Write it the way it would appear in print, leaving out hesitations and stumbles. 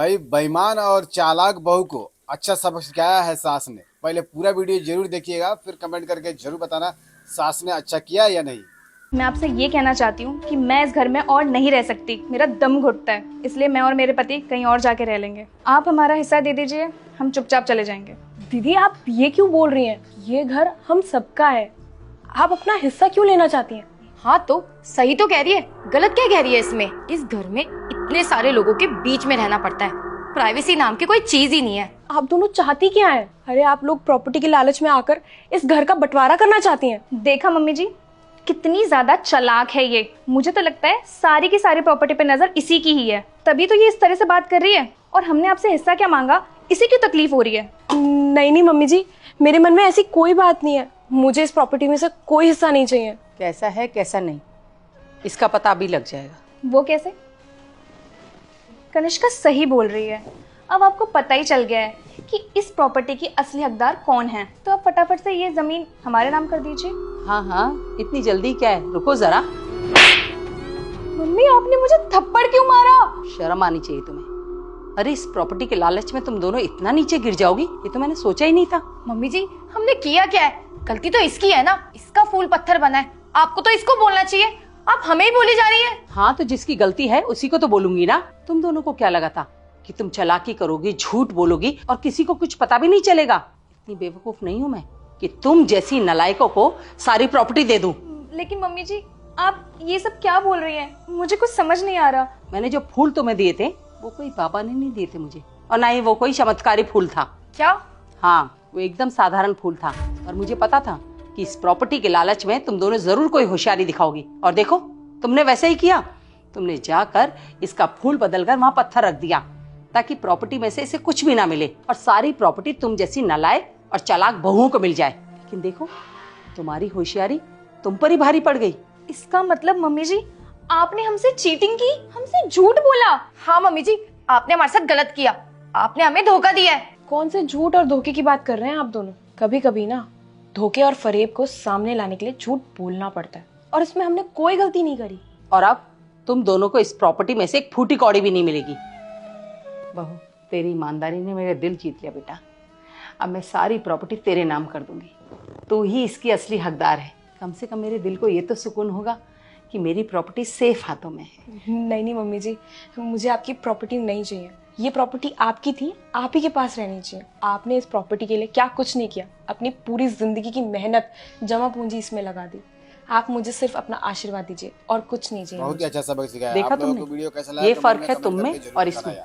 भाई बेईमान और चालाक बहू को अच्छा सबक सिखाया है सास ने। पहले पूरा वीडियो जरूर देखिएगा, फिर कमेंट करके जरूर बताना सास ने अच्छा किया या नहीं। मैं आपसे ये कहना चाहती हूँ कि मैं इस घर में और नहीं रह सकती। मेरा दम घुटता है, इसलिए मैं और मेरे पति कहीं और जाके रह लेंगे। आप हमारा हिस्सा दे दीजिए, हम चुपचाप चले जाएंगे। दीदी आप ये क्यों बोल रही हैं? ये घर हम सबका है। आप अपना हिस्सा क्यों लेना चाहती हैं? हाँ तो सही तो कह रही है, गलत क्या कह रही है। इसमें इस घर में इतने सारे लोगों के बीच में रहना पड़ता है, प्राइवेसी नाम की कोई चीज ही नहीं है। आप दोनों चाहती क्या हैं? अरे आप लोग प्रॉपर्टी के लालच में आकर इस घर का बंटवारा करना चाहती हैं। देखा मम्मी जी, कितनी ज्यादा चालाक है ये। मुझे तो लगता है सारी की सारी प्रॉपर्टी पे नजर इसी की ही है, तभी तो ये इस तरह से बात कर रही है। और हमने आपसे हिस्सा क्या मांगा, इसी की तकलीफ हो रही है। नहीं नहीं मम्मी जी, मेरे मन में ऐसी कोई बात नहीं है। मुझे इस प्रॉपर्टी में से कोई हिस्सा नहीं चाहिए। कैसा है कैसा नहीं, इसका पता अभी लग जाएगा। वो कैसे? कनिष्का सही बोल रही है। अब आपको पता ही चल गया है कि इस प्रॉपर्टी की असली हकदार कौन है, तो आप फटाफट से ये जमीन हमारे नाम कर दीजिए। हाँ हाँ, इतनी जल्दी क्या है, रुको जरा। मम्मी आपने मुझे थप्पड़ क्यों मारा? शर्म आनी चाहिए तुम्हें। अरे इस प्रॉपर्टी के लालच में तुम दोनों इतना नीचे गिर जाओगी, ये तो मैंने सोचा ही नहीं था। मम्मी जी हमने किया क्या है? गलती तो इसकी है ना, इसका फूल पत्थर बना है। आपको तो इसको बोलना चाहिए, आप हमें ही बोली जा रही है। हाँ तो जिसकी गलती है उसी को तो बोलूंगी ना। तुम दोनों को क्या लगा था कि तुम चालाकी करोगी, झूठ बोलोगी और किसी को कुछ पता भी नहीं चलेगा? इतनी बेवकूफ नहीं हूँ मैं कि तुम जैसी नालायकों को सारी प्रॉपर्टी दे दूं। लेकिन मम्मी जी आप ये सब क्या बोल रही हैं? मुझे कुछ समझ नहीं आ रहा। मैंने जो फूल तुम्हें दिए थे वो कोई बाबा ने नहीं दिए थे मुझे, और ना ही वो कोई चमत्कारी फूल था। क्या? हाँ, वो एकदम साधारण फूल था। और मुझे पता था कि इस प्रॉपर्टी के लालच में तुम दोनों जरूर कोई होशियारी दिखाओगी, और देखो तुमने वैसे ही किया। तुमने जाकर इसका फूल बदलकर वहां पत्थर रख दिया ताकि प्रॉपर्टी में से इसे कुछ भी ना मिले और सारी प्रॉपर्टी तुम जैसी नालायक और चालाक बहुओं को मिल जाए। लेकिन देखो तुम्हारी होशियारी तुम पर ही भारी पड़ गई। इसका मतलब मम्मी जी आपने हमसे चीटिंग की, हमसे झूठ बोला। हाँ मम्मी जी, आपने हमारे साथ गलत किया, आपने हमें धोखा दिया है। कौन से झूठ और धोखे की बात कर रहे हैं आप दोनों? कभी कभी ना धोखे और फरेब को सामने लाने के लिए झूठ बोलना पड़ता है, और इसमें हमने कोई गलती नहीं करी। और अब तुम दोनों को इस प्रॉपर्टी में से एक फूटी कौड़ी भी नहीं मिलेगी। बहू, तेरी ईमानदारी ने मेरा दिल जीत लिया बेटा। अब मैं सारी प्रॉपर्टी तेरे नाम कर दूंगी, तू ही इसकी असली हकदार है। कम से कम मेरे दिल को ये तो सुकून होगा कि मेरी प्रॉपर्टी सेफ हाथों में है। नहीं नहीं मम्मी जी, मुझे आपकी प्रॉपर्टी नहीं चाहिए। ये प्रॉपर्टी आपकी थी, आप ही के पास रहनी चाहिए। आपने इस प्रॉपर्टी के लिए क्या कुछ नहीं किया, अपनी पूरी जिंदगी की मेहनत जमा पूंजी इसमें लगा दी। आप मुझे सिर्फ अपना आशीर्वाद दीजिए और कुछ नहीं चाहिए। बहुत ही अच्छा सबक सिखाया। देखा आप लोगों को तुमने? वीडियो कैसा लगा ये कमेंट फर्क में है कमेंट तुम में करके जरूर और बताना इसमें। यार।